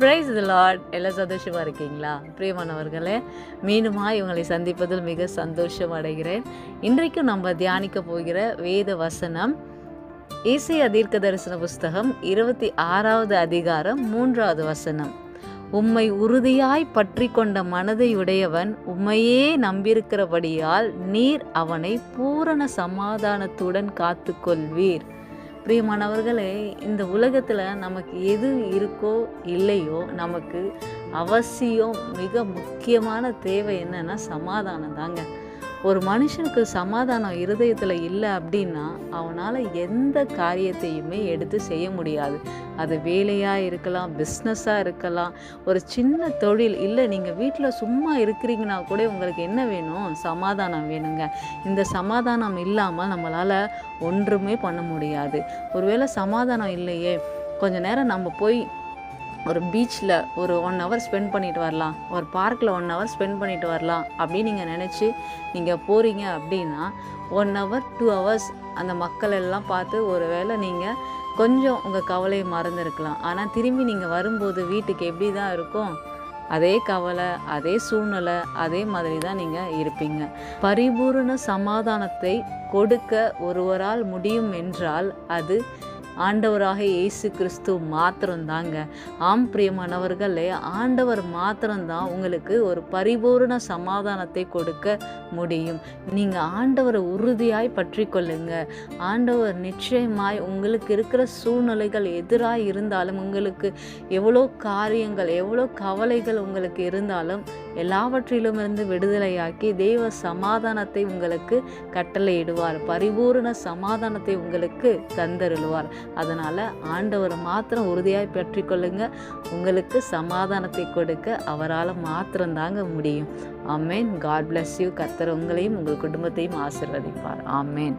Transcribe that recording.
Praise the Lord. எல்லாம் சந்தோஷமாக இருக்கீங்களா பிரியமானவர்களே? மீண்டுமாய் உங்களை சந்திப்பதில் மிக சந்தோஷம் அடைகிறேன். இன்றைக்கும் நம்ம தியானிக்க போகிற வேத வசனம் ஏசாயா தீர்க்க தரிசன புஸ்தகம் 26வது அதிகாரம் 3வது வசனம். உம்மை உறுதியாய் பற்றி கொண்ட மனதை உடையவன் உம்மையே நம்பியிருக்கிறபடியால் நீர் அவனை பூரண சமாதானத்துடன் காத்து கொள்வீர். பிரியமானவர்களே, இந்த உலகத்தில் நமக்கு எது இருக்கோ இல்லையோ, நமக்கு அவசியம் மிக முக்கியமான தேவை என்னன்னா சமாதானம் தாங்க. ஒரு மனுஷனுக்கு சமாதானம் இருதயத்தில் இல்லை அப்படின்னா அவனால் எந்த காரியத்தையுமே எடுத்து செய்ய முடியாது. அது வேலையாக இருக்கலாம், பிஸ்னஸாக இருக்கலாம், ஒரு சின்ன தொழில். இல்லை, நீங்கள் வீட்டில் சும்மா இருக்கிறீங்கன்னா கூட உங்களுக்கு என்ன வேணும்? சமாதானம் வேணுங்க. இந்த சமாதானம் இல்லாமல் நம்மளால் ஒன்றுமே பண்ண முடியாது. ஒருவேளை சமாதானம் இல்லையே, கொஞ்ச நேரம் நம்ம போய் ஒரு பீச்சில் ஒரு 1 ஹவர் ஸ்பெண்ட் பண்ணிட்டு வரலாம், ஒரு பார்க்கில் 1 ஹவர் ஸ்பெண்ட் பண்ணிட்டு வரலாம் அப்படின்னு நீங்கள் நினச்சி நீங்கள் போகிறீங்க அப்படின்னா 1 ஹவர் 2 ஹவர்ஸ் அந்த மக்கள் எல்லாம் பார்த்து ஒரு வேளை நீங்கள் கொஞ்சம் உங்கள் கவலையை மறந்துருக்கலாம். ஆனால் திரும்பி நீங்கள் வரும்போது வீட்டுக்கு எப்படி தான் இருக்கும்? அதே கவலை, அதே சூழ்நிலை, அதே மாதிரி தான் நீங்கள் இருப்பீங்க. பரிபூரண சமாதானத்தை கொடுக்க ஒருவரால் முடியும் என்றால் அது ஆண்டவராக இயேசு கிறிஸ்து மாத்திரம்தாங்க. ஆம் பிரியமானவர்களே, ஆண்டவர் மாத்திரம்தான் உங்களுக்கு ஒரு பரிபூர்ண சமாதானத்தை கொடுக்க முடியும். நீங்கள் ஆண்டவரை உறுதியாய் பற்றி கொள்ளுங்க. ஆண்டவர் நிச்சயமாய் உங்களுக்கு இருக்கிற சூழ்நிலைகள் எதிராக இருந்தாலும், உங்களுக்கு எவ்வளோ காரியங்கள், எவ்வளோ கவலைகள் உங்களுக்கு இருந்தாலும் எல்லாவற்றிலும் இருந்து விடுதலையாக்கி தெய்வ சமாதானத்தை உங்களுக்கு கட்டளையிடுவார். பரிபூர்ண சமாதானத்தை உங்களுக்கு தந்தருளுவார். அதனால் ஆண்டவரை மாத்திரம் உறுதியாய் பற்றி கொள்ளுங்க. உங்களுக்கு சமாதானத்தை கொடுக்க அவரால் மாத்திரம்தாங்க முடியும். ஆமேன். God bless you. கர்த்தர் உங்களையும் உங்கள் குடும்பத்தையும் ஆசீர்வதிப்பார். ஆமேன்.